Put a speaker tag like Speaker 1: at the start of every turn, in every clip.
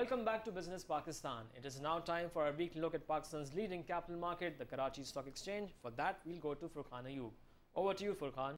Speaker 1: Welcome back to Business Pakistan. It is now time for our weekly look at Pakistan's leading capital market, the Karachi Stock Exchange. For that, we'll go to Furqan Ayub. Over to you, Furqan.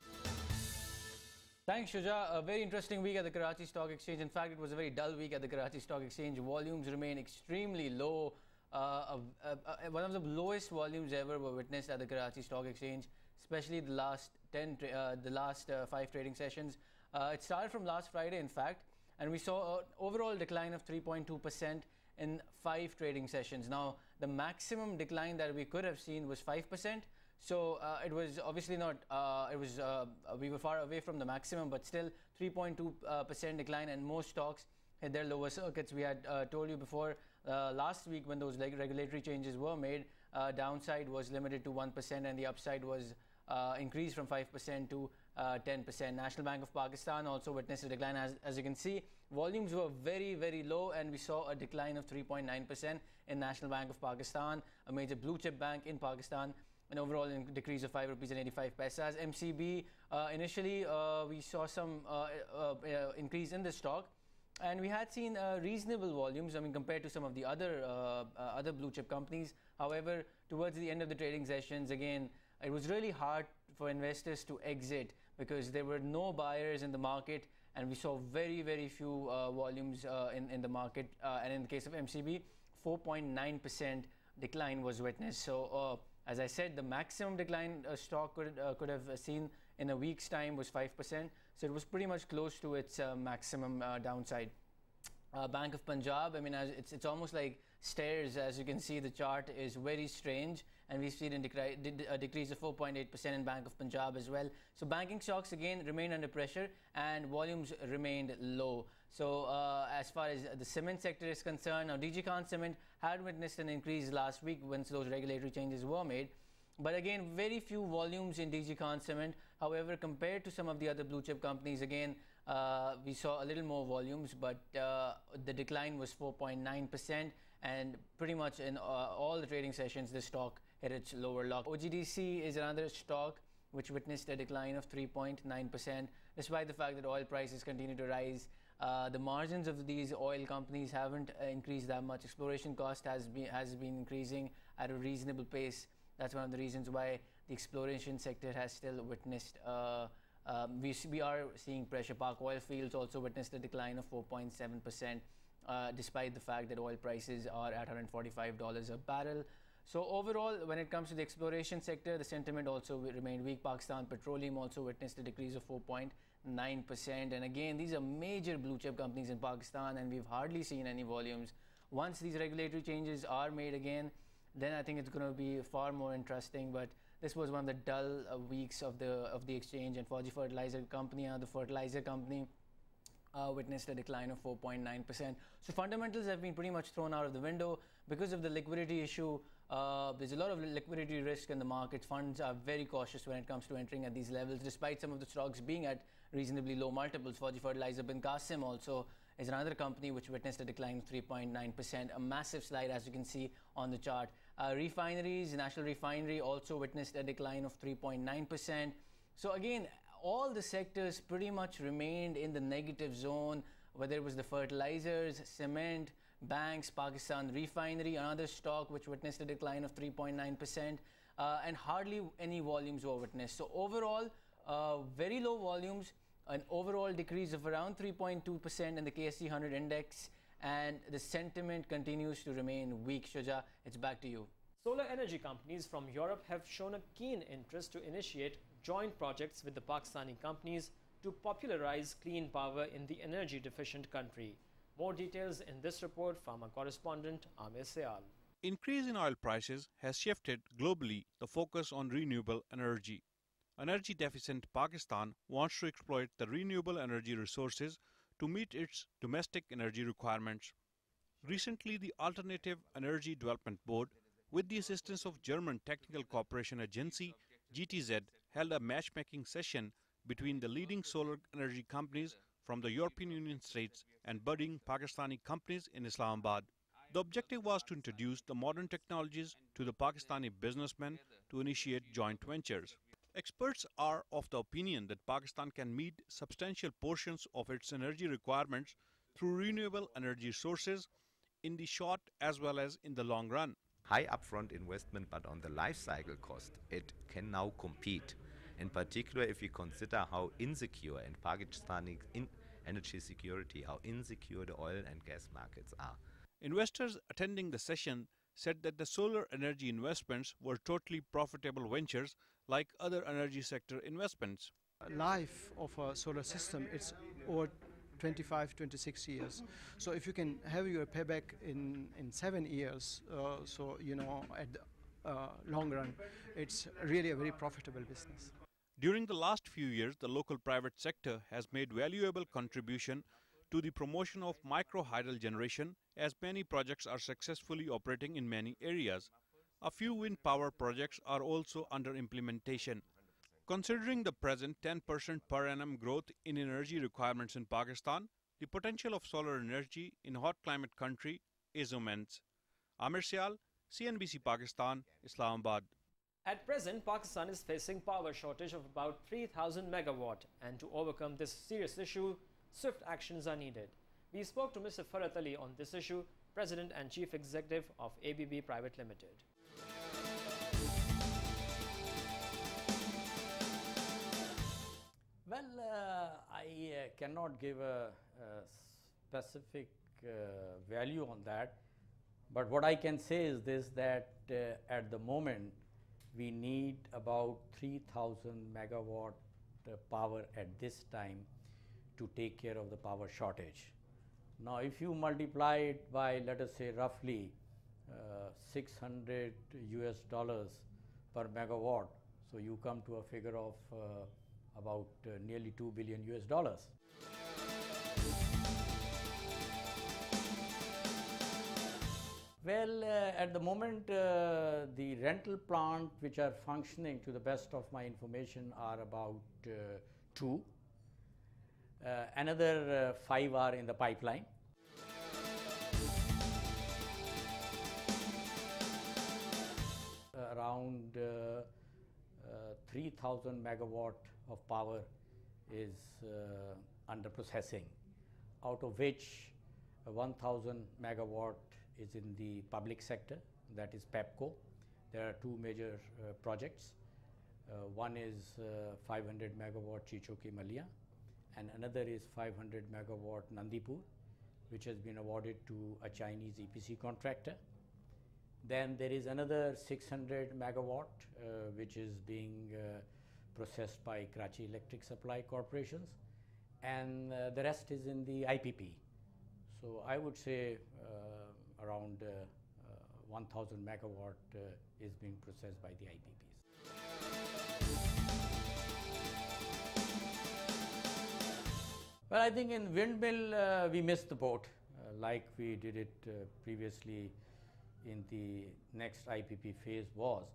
Speaker 2: Thanks, Shuja. A very interesting week at the Karachi Stock Exchange. In fact, it was a very dull week at the Karachi Stock Exchange. Volumes remain extremely low. One of the lowest volumes ever were witnessed at the Karachi Stock Exchange, especially the last 5 trading sessions. It started from last Friday, in fact, and we saw an overall decline of 3.2% in 5 trading sessions. Now, the maximum decline that we could have seen was 5%. So it was obviously not, we were far away from the maximum, but still 3.2% decline, and most stocks hit their lower circuits. We had told you before last week when those regulatory changes were made, downside was limited to 1% and the upside was increased from 5% to 10%. National Bank of Pakistan also witnessed a decline. As you can see, volumes were very, very low, and we saw a decline of 3.9% in National Bank of Pakistan, a major blue chip bank in Pakistan. An overall decrease of 5 rupees and 85 paisas. MCB, initially we saw some increase in the stock, and we had seen reasonable volumes, I mean, compared to some of the other blue chip companies. However, towards the end of the trading sessions, again, it was really hard for investors to exit because there were no buyers in the market, and we saw very, very few volumes in the market. And in the case of MCB, 4.9% decline was witnessed. So, as I said, the maximum decline a stock could have seen in a week's time was 5%. So it was pretty much close to its maximum downside. Bank of Punjab, I mean, it's almost like stairs. As you can see, the chart is very strange, and we've seen a decrease of 4.8% in Bank of Punjab as well. So banking stocks again remained under pressure, and volumes remained low. So as far as the cement sector is concerned, now DG Khan Cement had witnessed an increase last week once those regulatory changes were made. But again, very few volumes in DG Khan Cement. However, compared to some of the other blue chip companies, again, we saw a little more volumes, but the decline was 4.9%, and pretty much in all the trading sessions, the stock hit its lower lock. OGDC is another stock which witnessed a decline of 3.9%, despite the fact that oil prices continue to rise. The margins of these oil companies haven't increased that much. Exploration cost has been increasing at a reasonable pace. That's one of the reasons why the exploration sector has still witnessed, we are seeing pressure. Park oil fields also witnessed a decline of 4.7%, despite the fact that oil prices are at $145 a barrel. So overall, when it comes to the exploration sector, the sentiment also remained weak. Pakistan Petroleum also witnessed a decrease of 4.9%. And again, these are major blue chip companies in Pakistan, and we've hardly seen any volumes. Once these regulatory changes are made again, then I think it's going to be far more interesting. But this was one of the dull weeks of the exchange. And Fauji Fertilizer Company, the fertilizer company, witnessed a decline of 4.9%. So fundamentals have been pretty much thrown out of the window because of the liquidity issue. There's a lot of liquidity risk in the market. Funds are very cautious when it comes to entering at these levels, despite some of the stocks being at reasonably low multiples. Fauji Fertilizer Bin Qasim also is another company which witnessed a decline of 3.9%, a massive slide, as you can see on the chart. Refineries, National Refinery also witnessed a decline of 3.9%. So again, all the sectors pretty much remained in the negative zone, whether it was the fertilizers, cement, banks, Pakistan Refinery, another stock which witnessed a decline of 3.9%, and hardly any volumes were witnessed. So overall, very low volumes, an overall decrease of around 3.2% in the KSE 100 index, and the sentiment continues to remain weak. Shuja, it's back to you.
Speaker 1: Solar energy companies from Europe have shown a keen interest to initiate joint projects with the Pakistani companies to popularize clean power in the energy-deficient country. More details in this report from our correspondent Amir Sayal.
Speaker 3: Increase in oil prices has shifted globally the focus on renewable energy. Energy-deficient Pakistan wants to exploit the renewable energy resources to meet its domestic energy requirements. Recently, the Alternative Energy Development Board, with the assistance of German Technical Cooperation Agency (GTZ), held a matchmaking session between the leading solar energy companies from the European Union states and budding Pakistani companies in Islamabad. The objective was to introduce the modern technologies to the Pakistani businessmen to initiate joint ventures. Experts are of the opinion that Pakistan can meet substantial portions of its energy requirements through renewable energy sources in the short as well as in the long run.
Speaker 4: High upfront investment, but on the life cycle cost, it can now compete. In particular, if we consider how insecure and Pakistani energy security, how insecure the oil and gas markets are.
Speaker 3: Investors attending the session said that the solar energy investments were totally profitable ventures like other energy sector investments.
Speaker 5: Life of a solar system, it's over 25, 26 years. So if you can have your payback in 7 years, so you know at the long run, it's really a very profitable business.
Speaker 3: During the last few years, the local private sector has made valuable contribution to the promotion of micro-hydel generation, as many projects are successfully operating in many areas. A few wind power projects are also under implementation. Considering the present 10% per annum growth in energy requirements in Pakistan, the potential of solar energy in hot climate country is immense. Amir Syal, CNBC Pakistan, Islamabad.
Speaker 1: At present, Pakistan is facing power shortage of about 3,000 megawatt, and to overcome this serious issue, swift actions are needed. We spoke to Mr. Farat Ali on this issue, President and Chief Executive of ABB Private Limited.
Speaker 6: Well, I cannot give a specific value on that, but what I can say is this, that at the moment we need about 3,000 megawatt power at this time to take care of the power shortage. Now if you multiply it by, let us say, roughly $600 per megawatt, so you come to a figure of about nearly $2 billion. Well, at the moment, the rental plant which are functioning, to the best of my information, are about 2. Another 5 are in the pipeline. Around 3,000 megawatt of power is under processing, out of which 1,000 megawatt is in the public sector, that is PEPCO. There are 2 major projects. One is 500 megawatt Chichoki Malia, and another is 500 megawatt Nandipur, which has been awarded to a Chinese EPC contractor. Then there is another 600 megawatt which is being processed by Karachi Electric Supply Corporations, and the rest is in the IPP. So I would say around 1,000 megawatt is being processed by the IPPs. Well, I think in windmill we missed the boat like we did it previously in the next IPP phase. Was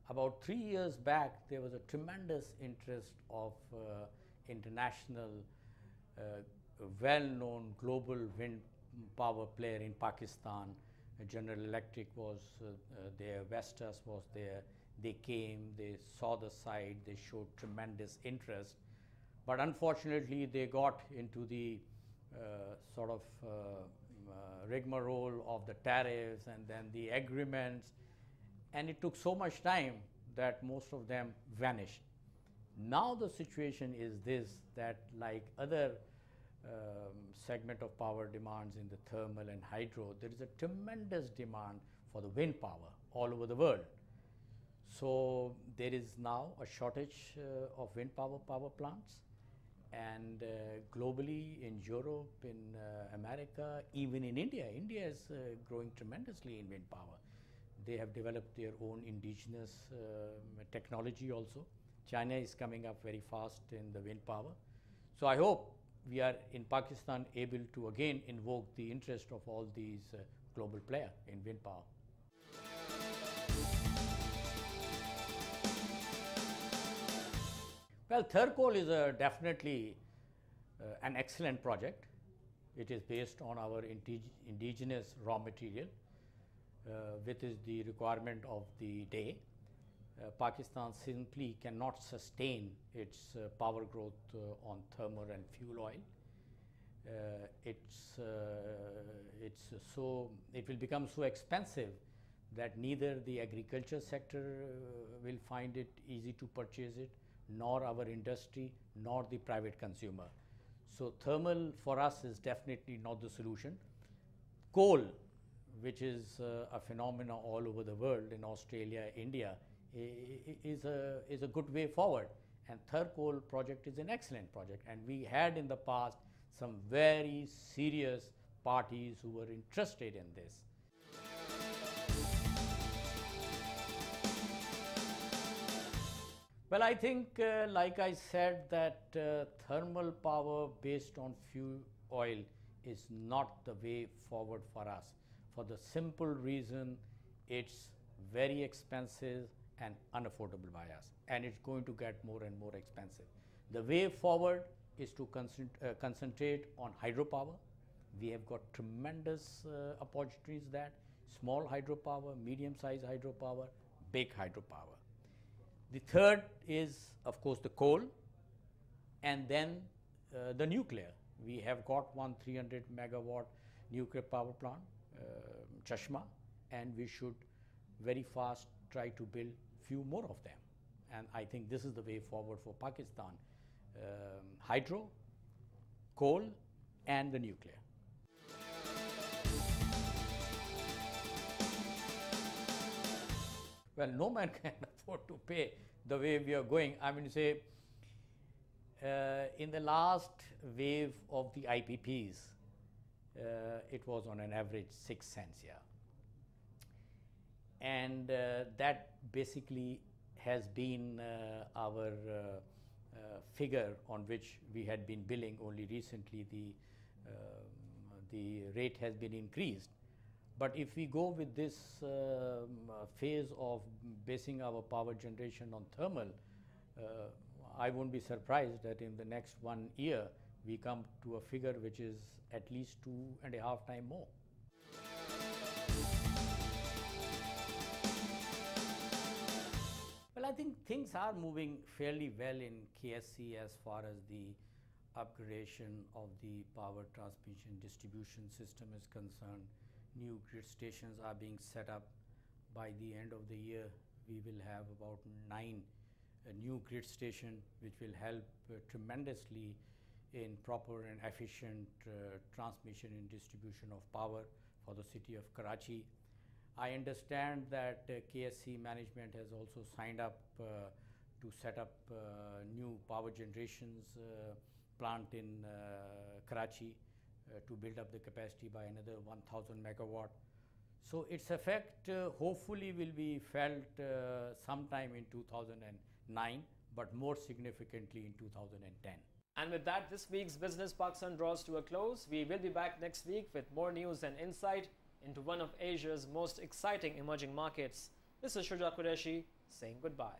Speaker 6: about 3 years back, there was a tremendous interest of international well-known global wind power player in Pakistan. General Electric was there, Vestas was there. They came, they saw the site, they showed tremendous interest, but unfortunately they got into the sort of rigmarole of the tariffs and then the agreements, and it took so much time that most of them vanished. Now the situation is this, that like other segment of power demands in the thermal and hydro, there is a tremendous demand for the wind power all over the world. So there is now a shortage of wind power plants, and globally in Europe, in America, even in India. India is growing tremendously in wind power. They have developed their own indigenous technology also. China is coming up very fast in the wind power. So I hope we are in Pakistan able to again invoke the interest of all these global players in wind power. Well, Thercoal is definitely an excellent project. It is based on our indigenous raw material, which is the requirement of the day. Pakistan simply cannot sustain its power growth on thermal and fuel oil. it will become so expensive that neither the agriculture sector will find it easy to purchase it, nor our industry, nor the private consumer. So thermal for us is definitely not the solution. Coal, which is a phenomenon all over the world, in Australia, India, is a good way forward. And third coal project is an excellent project. And we had in the past some very serious parties who were interested in this. Well, I think, like I said, that thermal power based on fuel oil is not the way forward for us, for the simple reason it's very expensive and unaffordable by us, and it's going to get more and more expensive. The way forward is to concentrate on hydropower. We have got tremendous opportunities that small hydropower, medium-sized hydropower, big hydropower. The third is, of course, the coal, and then the nuclear. We have got one 300 megawatt nuclear power plant, Chashma, and we should very fast try to build few more of them. And I think this is the way forward for Pakistan: hydro, coal, and the nuclear. Well, no man can afford to pay the way we are going. I mean, say, in the last wave of the IPPs, it was on an average 6 cents, yeah. And that basically has been our figure on which we had been billing. Only recently the rate has been increased. But if we go with this phase of basing our power generation on thermal, I won't be surprised that in the next 1 year we come to a figure which is at least 2.5 times more. Well, I think things are moving fairly well in KSC as far as the upgradation of the power transmission distribution system is concerned. New grid stations are being set up. By the end of the year, we will have about 9 new grid stations, which will help tremendously in proper and efficient transmission and distribution of power for the city of Karachi. I understand that KSC management has also signed up to set up new power generations plant in Karachi to build up the capacity by another 1,000 megawatt. So its effect hopefully will be felt sometime in 2009, but more significantly in 2010.
Speaker 1: And with that, this week's Business Pakistan draws to a close. We will be back next week with more news and insight into one of Asia's most exciting emerging markets. This is Shuja Qureshi saying goodbye.